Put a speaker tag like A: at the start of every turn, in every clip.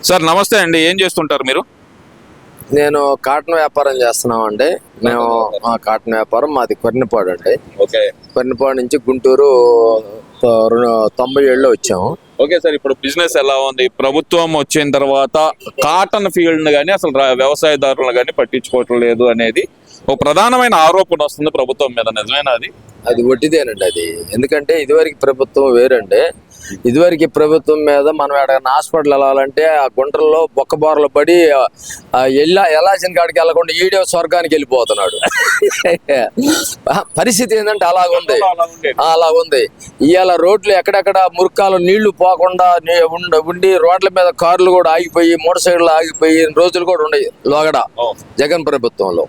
A: Sir నమస్తే అండి, ఏం చేస్తుంటారు మీరు?
B: నేను కాటన్ వ్యాపారం చేస్తున్నామండి. మేము కాటన్ వ్యాపారం మాది కొర్నిపాడు అండి.
A: ఓకే
B: కొర్నిపాడు నుంచి గుంటూరు 97లో వచ్చాము.
A: ఓకే సార్, ఇప్పుడు బిజినెస్ ఎలా ఉంది? ప్రభుత్వం వచ్చిన తర్వాత కాటన్ ఫీల్డ్ కానీ అసలు వ్యవసాయదారులను కానీ పట్టించుకోవటం లేదు అనేది ఒక ప్రధానమైన ఆరోపణ వస్తుంది ప్రభుత్వం మీద, నిజమేనా అది?
B: అది ఒట్టిదేనండి. అది ఎందుకంటే ఇదివరకు ప్రభుత్వం వేరండి. ఇదివరకు ప్రభుత్వం మీద మనం ఎక్కడైనా హాస్పిటల్ వెళ్ళాలంటే ఆ గుంటల్లో బొక్కబోరలు పడి ఎలాసిన కాడికి వెళ్ళకుండా ఈడే స్వర్గానికి వెళ్ళిపోతున్నాడు. పరిస్థితి ఏంటంటే అలాగుంది. ఇవాళ రోడ్లు ఎక్కడెక్కడ మురుకాలు నీళ్లు పోకుండా ఉండి రోడ్ల మీద కార్లు కూడా ఆగిపోయి, మోటార్ సైకిళ్ళు ఆగిపోయి రోజులు కూడా ఉన్నాయి లోగడ జగన్ ప్రభుత్వంలో.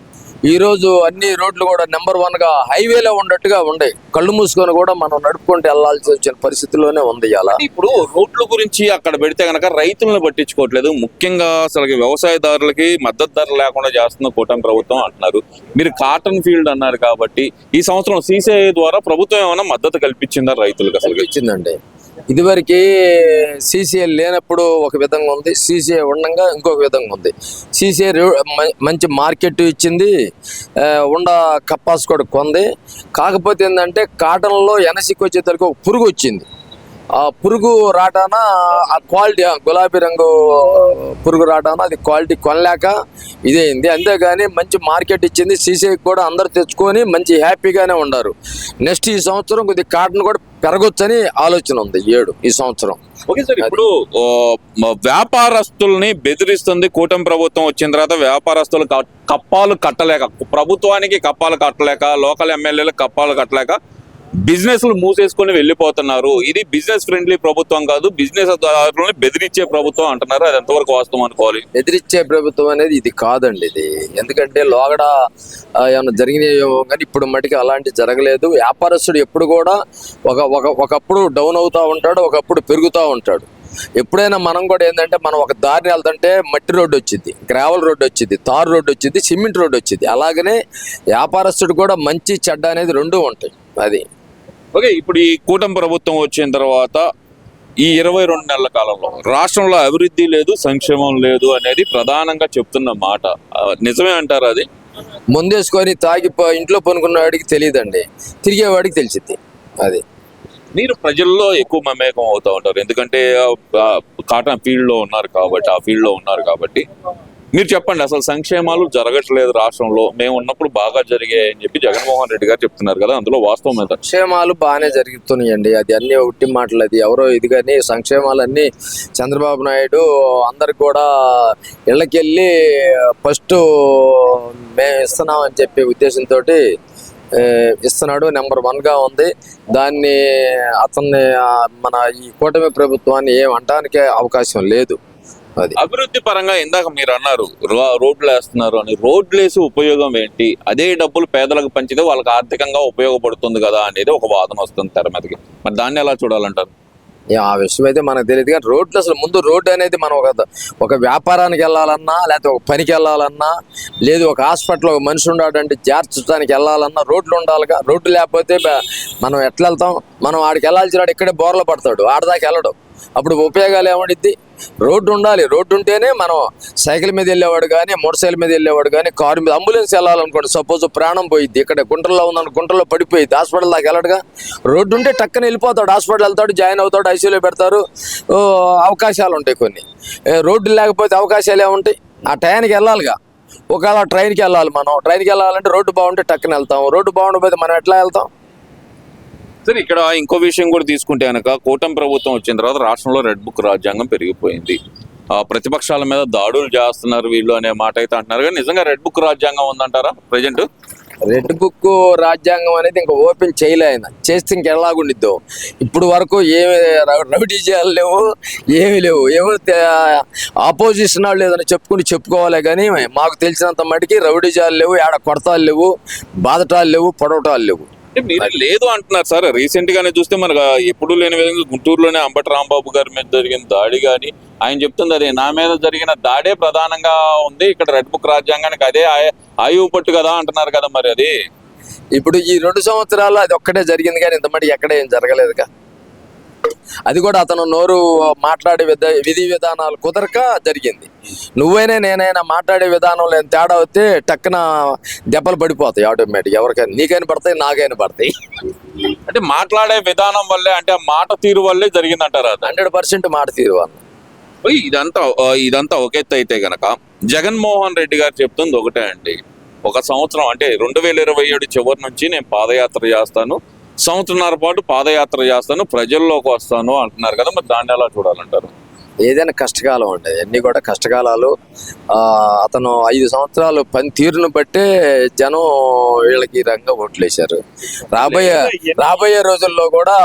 B: ఈ రోజు అన్ని రోడ్లు కూడా నెంబర్ 1 గా హైవేలో ఉన్నట్టుగా ఉన్నాయి. కళ్ళు మూసుకొని కూడా మనం నడుపుకుంటూ వెళ్లాల్సి వచ్చిన పరిస్థితిలోనే ఉంది ఇవాళ.
A: ఇప్పుడు రోడ్ల గురించి అక్కడ పెడితే గనక రైతులను పట్టించుకోవట్లేదు, ముఖ్యంగా అసలు వ్యవసాయదారులకి మద్దతు ధర లేకుండా చేస్తున్న కూటమి ప్రభుత్వం అంటున్నారు. మీరు కాటన్ ఫీల్డ్ అన్నారు కాబట్టి ఈ సంవత్సరం సిసిఐ ద్వారా ప్రభుత్వం ఏమైనా మద్దతు కల్పించిందా రైతులకు? అసలు
B: ఇచ్చిందండి. ఇదివరకు సిసిఐ లేనప్పుడు ఒక విధంగా ఉంది, సిసిఐ ఉండగా ఇంకొక విధంగా ఉంది. సిసిఐ మంచి మార్కెట్ ఇచ్చింది, కప్పాస్ కూడా కొంది. కాకపోతే ఏంటంటే కాటన్లో ఎనసికి వచ్చేసరికి ఒక పురుగు వచ్చింది. ఆ పురుగు రాటాన ఆ క్వాలిటీ గులాబీ రంగు పురుగు రాటాన అది క్వాలిటీ కొనలేక ఇదేంది. అంతేగాని మంచి మార్కెట్ ఇచ్చింది. సిసిఐ కూడా అందరు తెచ్చుకొని మంచి హ్యాపీగానే ఉన్నారు. నెక్స్ట్ ఈ సంవత్సరం కొద్దిగా కాటన్ కూడా పెరగొచ్చని ఆలోచన ఉంది ఈ సంవత్సరం.
A: ఓకే సార్, ఇప్పుడు వ్యాపారస్తుల్ని బెదిరిస్తుంది కూటమి ప్రభుత్వం వచ్చిన తర్వాత. వ్యాపారస్తులు కప్పాలు కట్టలేక, ప్రభుత్వానికి కప్పాలు కట్టలేక, లోకల్ ఎమ్మెల్యేలకు కప్పాలు కట్టలేక బిజినెస్లు మూసేసుకొని వెళ్ళిపోతున్నారు. ఇది బిజినెస్ ఫ్రెండ్లీ ప్రభుత్వం కాదు, బిజినెస్ దారులని బెదిరించే ప్రభుత్వం అంటున్నారు. అది ఎంతవరకు వాస్తవం అనుకోవాలి?
B: బెదిరించే ప్రభుత్వం అనేది ఇది కాదండి. ఇది ఎందుకంటే లోగడ ఏమన్నా జరిగినాయో కానీ ఇప్పుడు మటుకు అలాంటి జరగలేదు. వ్యాపారస్తుడు ఎప్పుడు కూడా ఒకప్పుడు డౌన్ అవుతూ ఉంటాడు, ఒకప్పుడు పెరుగుతూ ఉంటాడు. ఎప్పుడైనా మనం కూడా ఏంటంటే మనం ఒక దారిని వెళ్తుంటే మట్టి రోడ్డు వచ్చింది, గ్రావెల్ రోడ్డు వచ్చింది, తారు రోడ్డు వచ్చింది, సిమెంట్ రోడ్డు వచ్చింది. అలాగనే వ్యాపారస్తుడు కూడా మంచి చెడ్డ అనేది రెండూ ఉంటాయి. అది
A: ఓకే. ఇప్పుడు ఈ కూటమి ప్రభుత్వం వచ్చిన తర్వాత ఈ 22 నెలల కాలంలో రాష్ట్రంలో అభివృద్ధి లేదు, సంక్షేమం లేదు అనేది ప్రధానంగా చెప్తున్న మాట నిజమే అంటారు? అది
B: ముందేసుకొని తాగి ఇంట్లో పనుకున్నవాడికి తెలియదండి, తిరిగేవాడికి తెలిసింది. అది
A: మీరు ప్రజల్లో ఎక్కువ మమేకం అవుతూ ఉంటారు, ఎందుకంటే కాటన్ ఫీల్డ్లో ఉన్నారు కాబట్టి, ఆ ఫీల్డ్లో ఉన్నారు కాబట్టి మీరు చెప్పండి, అసలు సంక్షేమాలు జరగట్లేదు రాష్ట్రంలో, మేము ఉన్నప్పుడు బాగా జరిగాయని చెప్పి జగన్మోహన్ రెడ్డి గారు చెప్తున్నారు కదా, అందులో వాస్తవం మీద?
B: సంక్షేమాలు బాగానే జరుగుతున్నాయండి. అది అన్ని ఉట్టి మాటలు. అది ఎవరో ఇది కానీ సంక్షేమాలన్నీ చంద్రబాబు నాయుడు అందరికి కూడా ఇళ్ళకెళ్ళి ఫస్ట్ మేము ఇస్తున్నామని చెప్పే ఉద్దేశంతో ఇస్తున్నాడు. నెంబర్ 1 గా ఉంది. దాన్ని అతన్ని మన ఈ కూటమి ప్రభుత్వాన్ని ఏమంటానికే అవకాశం లేదు. అది
A: అభివృద్ధి పరంగా ఇందాక మీరు అన్నారు రోడ్లు వేస్తున్నారు అని. రోడ్లు వేసి ఉపయోగం ఏంటి? అదే డబ్బులు పేదలకు పంచితే వాళ్ళకి ఆర్థికంగా ఉపయోగపడుతుంది కదా అనేది ఒక వాదన వస్తుంది తెర మీదకి. మరి దాన్ని ఎలా చూడాలంటారు?
B: ఆ విషయం అయితే మనకు తెలియదు కానీ రోడ్లు అసలు ముందు రోడ్డు అనేది మనం ఒక వ్యాపారానికి వెళ్ళాలన్నా, లేకపోతే ఒక పనికి వెళ్ళాలన్నా, లేదు ఒక హాస్పిటల్ ఒక మనిషి ఉన్నాడంటే చేర్చడానికి వెళ్ళాలన్నా రోడ్లు ఉండాలిగా. రోడ్డు లేకపోతే మనం ఎట్లా వెళ్తాం? మనం ఆడికి వెళ్ళాల్సిన వాడు ఇక్కడే బోర్లు పడతాడు, ఆడదాకా వెళ్ళడం. అప్పుడు ఉపయోగాలు ఏమడిద్ది? రోడ్డు ఉండాలి. రోడ్డు ఉంటేనే మనం సైకిల్ మీద వెళ్ళేవాడు కానీ, మోటార్ సైకిల్ మీద వెళ్ళేవాడు కానీ, కారు మీద, అంబులెన్స్ వెళ్ళాలనుకోండి, సపోజ్ ప్రాణం పోయిద్ది, ఇక్కడ గుంటల్లో ఉందనుకో, గుంటల్లో పడిపోయింది, హాస్పిటల్ దాకా వెళ్ళడుగా. రోడ్డు ఉంటే టక్కన వెళ్ళిపోతాడు, హాస్పిటల్ వెళ్తాడు, జాయిన్ అవుతాడు, ఐసీయూలో పెడతారు, అవకాశాలు ఉంటాయి కొన్ని. రోడ్డు లేకపోతే అవకాశాలు ఏముంటాయి? ఆ టైంకి వెళ్ళాలిగా. ఒకవేళ ట్రైన్కి వెళ్ళాలి, మనం ట్రైన్కి వెళ్ళాలంటే రోడ్డు బాగుంటే టక్కన వెళ్తాం, రోడ్డు బాగుండకపోతే మనం ఎట్లా వెళ్తాం?
A: సరే, ఇక్కడ ఇంకో విషయం కూడా తీసుకుంటే కనుక కూటమి ప్రభుత్వం వచ్చిన తర్వాత రాష్ట్రంలో రెడ్ బుక్ రాజ్యాంగం పెరిగిపోయింది. ప్రతిపక్షాల మీద దాడులు చేస్తున్నారు వీళ్ళు అనే మాట అయితే అంటున్నారు. కానీ నిజంగా రెడ్ బుక్ రాజ్యాంగం ఉందంటారా ప్రజెంట్?
B: రెడ్ బుక్ రాజ్యాంగం అనేది ఇంకా ఓపెన్ చేయలే. ఆయన చేస్తే ఇంకెలాగుండిద్దో. ఇప్పుడు వరకు ఏమి రౌడీజాలు లేవు, ఏమి లేవు. ఏమో ఆపోజిషన్ వాళ్ళు ఏదైనా చెప్పుకోవాలి కానీ మాకు తెలిసినంత మటుకి రౌడీజాలు లేవు, ఏడ కొడతాలు లేవు, బాధటాలు లేవు, పొడవటాలు లేవు.
A: మీరు లేదు అంటున్నారు సార్. రీసెంట్ గానే చూస్తే మనకు ఎప్పుడు లేని విధంగా గుంటూరులోనే అంబటి రాంబాబు గారి మీద జరిగిన దాడి కానీ ఆయన చెప్తుంది అదే, నా మీద జరిగిన దాడే ప్రధానంగా ఉంది, ఇక్కడ రెడ్ బుక్ రాజ్యాంగానికి అదే ఆయువు పట్టు కదా అంటున్నారు కదా. మరి అది
B: ఇప్పుడు ఈ 2 సంవత్సరాలు అది ఒక్కటే జరిగింది కానీ ఇంత మటుకు ఎక్కడ ఏం జరగలేదుగా. అది కూడా అతను నోరు మాట్లాడే విధి విధానాలు కుదరక జరిగింది. నువ్వైనా నేనైనా మాట్లాడే విధానంలో ఏం తేడా వస్తే టక్కున దెబ్బలు పడిపోతాయి ఆటోమేటిక్. ఎవరికైనా నీకైనా పడతాయి, నాకైనా పడతాయి.
A: అంటే మాట్లాడే విధానం వల్లే, అంటే ఆ మాట తీరు వల్లే జరిగిందంటారా?
B: 100% మాట తీరు వాళ్ళు.
A: ఇదంతా ఒక ఎత్తు అయితే గనక జగన్మోహన్ రెడ్డి గారు చెప్తుంది ఒకటే అండి. ఒక సంవత్సరం అంటే 2027 చివరి నుంచి నేను పాదయాత్ర చేస్తాను, సంవత్సరంన్నర పాటు పాదయాత్ర చేస్తాను, ప్రజల్లోకి వస్తాను అంటున్నారు కదా, మరి దాన్ని ఎలా చూడాలంటారు?
B: ఏదైనా కష్టకాలం ఉంటాయి, అన్ని కూడా కష్టకాలాలు. అతను 5 సంవత్సరాలు పని తీరును బట్టే జనం వీళ్ళకి ఈ రంగా ఓట్లేశారు. రాబోయే రోజుల్లో కూడా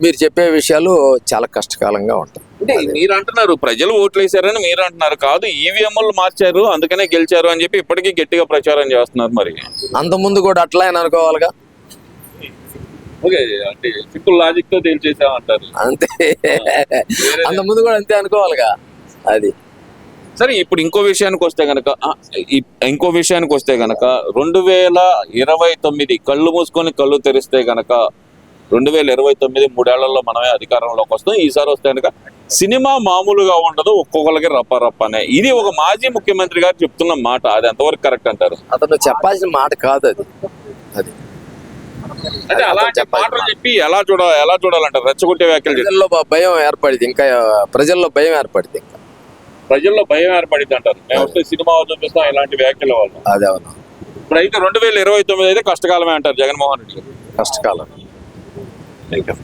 B: మీరు చెప్పే విషయాలు చాలా కష్టకాలంగా ఉంటాయి.
A: అంటే మీరు అంటున్నారు ప్రజలు ఓట్లు వేశారని మీరు అంటున్నారు, కాదు ఈవీఎంలు మార్చారు అందుకనే గెలిచారు అని చెప్పి ఇప్పటికీ గట్టిగా ప్రచారం చేస్తున్నారు. మరి
B: అంత ముందు కూడా అట్లా అని అనుకోవాలిగా.
A: ఓకే, అంటే సింపుల్ లాజిక్ తో తేల్చేసామంటారు
B: అంతే, అంత ముందు కూడా అంతే అనుకోవాలిగా. అది
A: సరే. ఇప్పుడు ఇంకో విషయానికి వస్తే గనక 2029 కళ్ళు మూసుకొని కళ్ళు తెరిస్తే గనక 2029 3 ఏళ్లలో మనమే అధికారంలోకి వస్తాం. ఈసారి వస్తే కనుక సినిమా మామూలుగా ఉండదు, ఒక్కొక్కరికి రప్పనే. ఇది ఒక మాజీ ముఖ్యమంత్రి గారు చెప్తున్న మాట. అది ఎంతవరకు కరెక్ట్ అంటారు?
B: అతను చెప్పాల్సిన మాట కాదు అది. అది
A: అంటే అలాంటి మాటలు చెప్పి ఎలా చూడాలంటారు? రెచ్చగొట్టే వ్యాఖ్యలు
B: ప్రజల్లో భయం ఏర్పడింది, ఇంకా ప్రజల్లో భయం ఏర్పడింది, ఇంకా
A: ప్రజల్లో భయం ఏర్పడింది అంటారు. మేము వస్తే సినిమా చూపిస్తాం ఇలాంటి వ్యాఖ్యల వల్ల.
B: అదే అవును.
A: ఇప్పుడు అయితే 2029 అయితే కష్టకాలమే అంటారు జగన్మోహన్ రెడ్డి గారు.
B: కష్టకాలం.
A: Thank you.